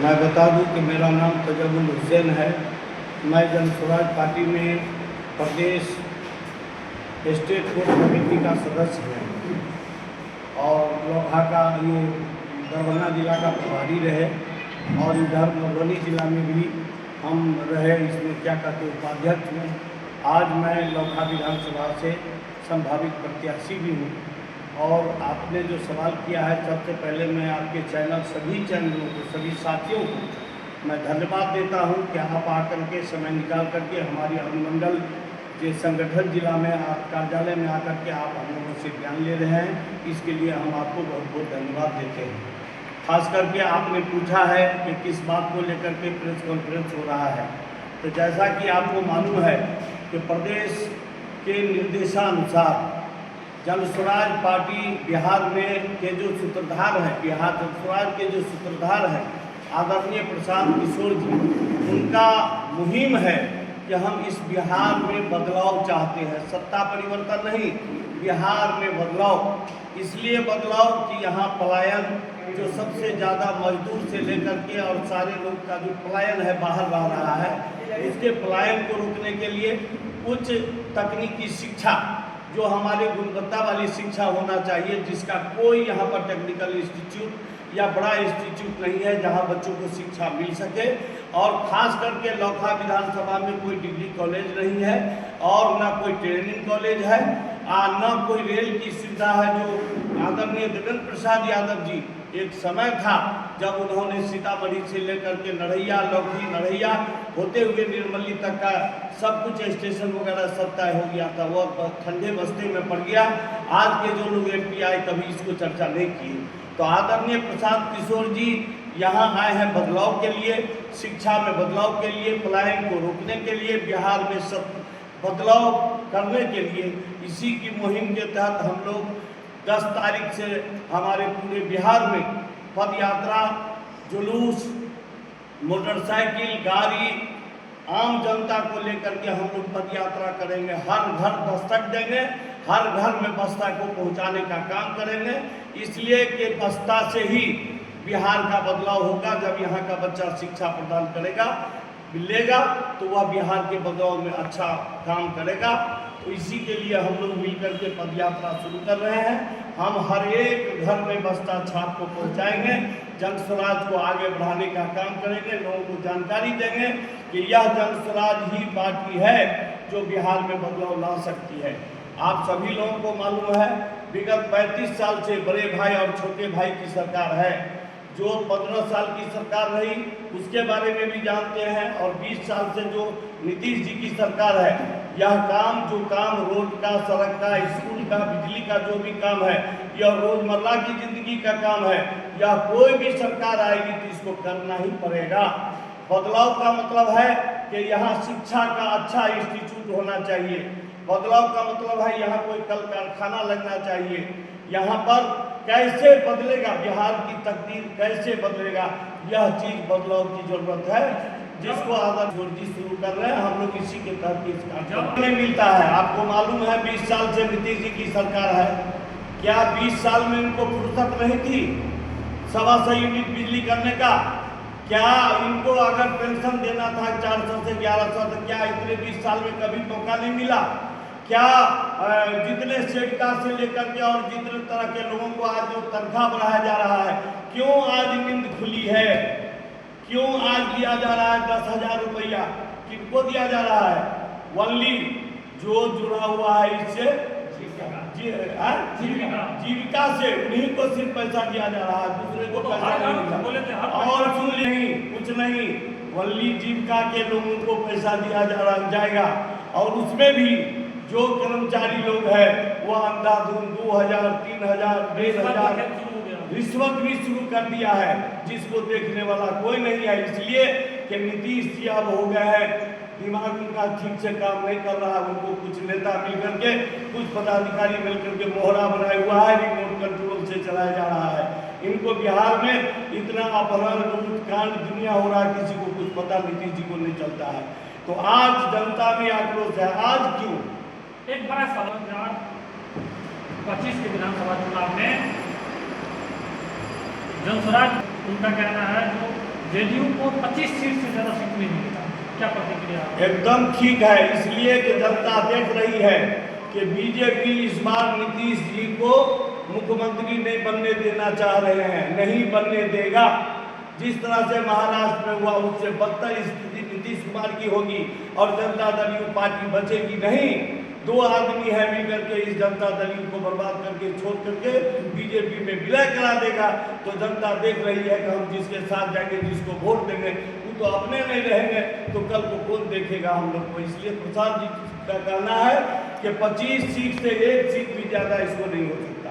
मैं बता दूं कि मेरा नाम तजबुल हुसैन है। मैं जन स्वराज पार्टी में प्रदेश स्टेट कोर कमेटी का सदस्य हूँ और लोहा का ये दरभंगा जिला का प्रभारी रहे और इधर मधुबनी जिला में भी हम रहे, इसमें क्या कहते उपाध्यक्ष हूँ। आज मैं लोहा विधानसभा से संभावित प्रत्याशी भी हूँ। और आपने जो सवाल किया है, सबसे पहले मैं आपके सभी चैनलों को, सभी साथियों को मैं धन्यवाद देता हूं कि आप आकर के समय निकाल करके हमारी अनुमंडल के संगठन जिला में आप कार्यालय में आकर के आप हम लोगों से ज्ञान ले रहे हैं। इसके लिए हम आपको बहुत बहुत धन्यवाद देते हैं। खास करके आपने पूछा है कि किस बात को लेकर के प्रेस कॉन्फ्रेंस हो रहा है, तो जैसा कि आपको मालूम है कि प्रदेश के निर्देशानुसार जन स्वराज पार्टी बिहार में के जो सूत्रधार हैं, बिहार जन स्वराज के जो सूत्रधार हैं आदरणीय प्रशांत किशोर जी, उनका मुहिम है कि हम इस बिहार में बदलाव चाहते हैं। सत्ता परिवर्तन नहीं, बिहार में बदलाव। इसलिए बदलाव कि यहाँ पलायन जो सबसे ज़्यादा मजदूर से लेकर के और सारे लोग का जो पलायन है बाहर बह रहा है, इसके पलायन को रोकने के लिए उच्च तकनीकी शिक्षा, जो हमारे गुणवत्ता वाली शिक्षा होना चाहिए, जिसका कोई यहाँ पर टेक्निकल इंस्टीट्यूट या बड़ा इंस्टीट्यूट नहीं है जहाँ बच्चों को शिक्षा मिल सके। और ख़ास करके लोहा विधानसभा में कोई डिग्री कॉलेज नहीं है और ना कोई ट्रेनिंग कॉलेज है, ना कोई रेल की सुविधा है। जो आदरणीय देवेंद्र प्रसाद यादव जी, एक समय था जब उन्होंने सीतामढ़ी से लेकर के नरैया, लौकी, नरैया होते हुए निर्मली तक का सब कुछ स्टेशन वगैरह सब तय हो गया था, वो ठंडे बस्ते में पड़ गया। आज के जो लोग MP आए कभी इसको चर्चा नहीं की। तो आदरणीय प्रशांत किशोर जी यहाँ आए हैं बदलाव के लिए, शिक्षा में बदलाव के लिए, पलायन को रोकने के लिए, बिहार में सब बदलाव करने के लिए। इसी की मुहिम के तहत हम लोग 10 तारीख से हमारे पूरे बिहार में पद यात्रा, जुलूस, मोटरसाइकिल, गाड़ी, आम जनता को लेकर के हम लोग पद यात्रा करेंगे। हर घर दस्तक देंगे, हर घर में बस्ता को पहुंचाने का काम करेंगे। इसलिए कि बस्ता से ही बिहार का बदलाव होगा। जब यहाँ का बच्चा शिक्षा प्रदान करेगा, लेगा, तो वह बिहार के बदलाव में अच्छा काम करेगा। तो इसी के लिए हम लोग मिलकर के पद यात्रा शुरू कर रहे हैं। हम हर एक घर में बस्ता छाप को पहुंचाएंगे, जन स्वराज को आगे बढ़ाने का काम करेंगे, लोगों को जानकारी देंगे कि यह जन स्वराज ही पार्टी है जो बिहार में बदलाव ला सकती है। आप सभी लोगों को मालूम है, विगत 35 साल से बड़े भाई और छोटे भाई की सरकार है। जो 15 साल की सरकार रही उसके बारे में भी जानते हैं, और 20 साल से जो नीतीश जी की सरकार है, यह काम, जो काम रोड का, सड़क का, स्कूल का, बिजली का जो भी काम है, यह रोजमर्रा की जिंदगी का काम है। यह कोई भी सरकार आएगी तो इसको करना ही पड़ेगा। बदलाव का मतलब है कि यहाँ शिक्षा का अच्छा इंस्टीट्यूट होना चाहिए। बदलाव का मतलब है यहाँ कोई कल कारखाना लगना चाहिए। यहाँ पर कैसे बदलेगा बिहार की तकदीर, कैसे बदलेगा, यह चीज बदलाव की जरूरत है, जिसको आदरणीय जी शुरू कर रहे हैं। हम लोग इसी के तहत इस काम में मिलता है। आपको मालूम है 20 साल से नीतीश जी की सरकार है। क्या 20 साल में इनको फुर्सत नहीं थी 125 यूनिट बिजली करने का? क्या इनको अगर पेंशन देना था 400 से 1100, तो क्या इतने 20 साल में कभी मौका नहीं मिला? क्या जितने सेविका से लेकर के और जितने तरह के लोगों को आज जो तनख्वाह बढ़ाया जा रहा है, क्यों आज नींद खुली है? क्यों आज दिया जा रहा है 10,000 रुपया? किनको दिया जा रहा है? वनली जो जुड़ा हुआ है इससे जीविका से, उन्हीं को सिर्फ पैसा दिया जा रहा है, दूसरे को पैसा नहीं मिला। और सुन नहीं, कुछ नहीं, वनली जीविका के लोगों को पैसा दिया जाएगा। और उसमें भी जो कर्मचारी लोग हैं वो अंधाधुंध 2,000, 3,000, 1,500 रिश्वत भी शुरू कर दिया है, जिसको देखने वाला कोई नहीं है। इसलिए कि नीतीश जी अब हो गए हैं, दिमाग उनका ठीक से काम नहीं कर रहा। उनको कुछ नेता मिलकर के, कुछ पदाधिकारी मिलकर के मोहरा बनाया हुआ है, रिमोट कंट्रोल से चलाया जा रहा है। इनको बिहार में इतना अपहरण, लूट, कांड दुनिया हो रहा है, किसी को कुछ पता नीतीश जी को नहीं चलता है। तो आज जनता में आक्रोश है। आज क्यों? एक बड़ा सवाल, 25 के विधानसभा चुनाव में जन स्वराज, उनका कहना है जो जेडीयू को 25 सीट से ज़्यादा सीट नहीं मिलेगा, क्या प्रतिक्रिया? एकदम ठीक है, इसलिए कि जनता देख रही है कि बीजेपी इस बार नीतीश जी को मुख्यमंत्री नहीं बनने देना चाह रहे हैं, नहीं बनने देगा। जिस तरह से महाराष्ट्र में हुआ उससे बदतर स्थिति नीतीश कुमार की होगी और जनता दल यू पार्टी बचेगी नहीं। दो आदमी है मिलकर के इस जनता दल यू को बर्बाद करके छोड़ करके बीजेपी में विलय करा देगा। तो जनता देख रही है कि हम जिसके साथ जाएंगे, जिसको वोट देंगे, वो तो अपने नहीं रहेंगे तो कल को कौन देखेगा हम लोग को। इसलिए प्रसाद जी का कहना है कि 25 सीट से 1 सीट भी ज़्यादा इसको नहीं हो सकता।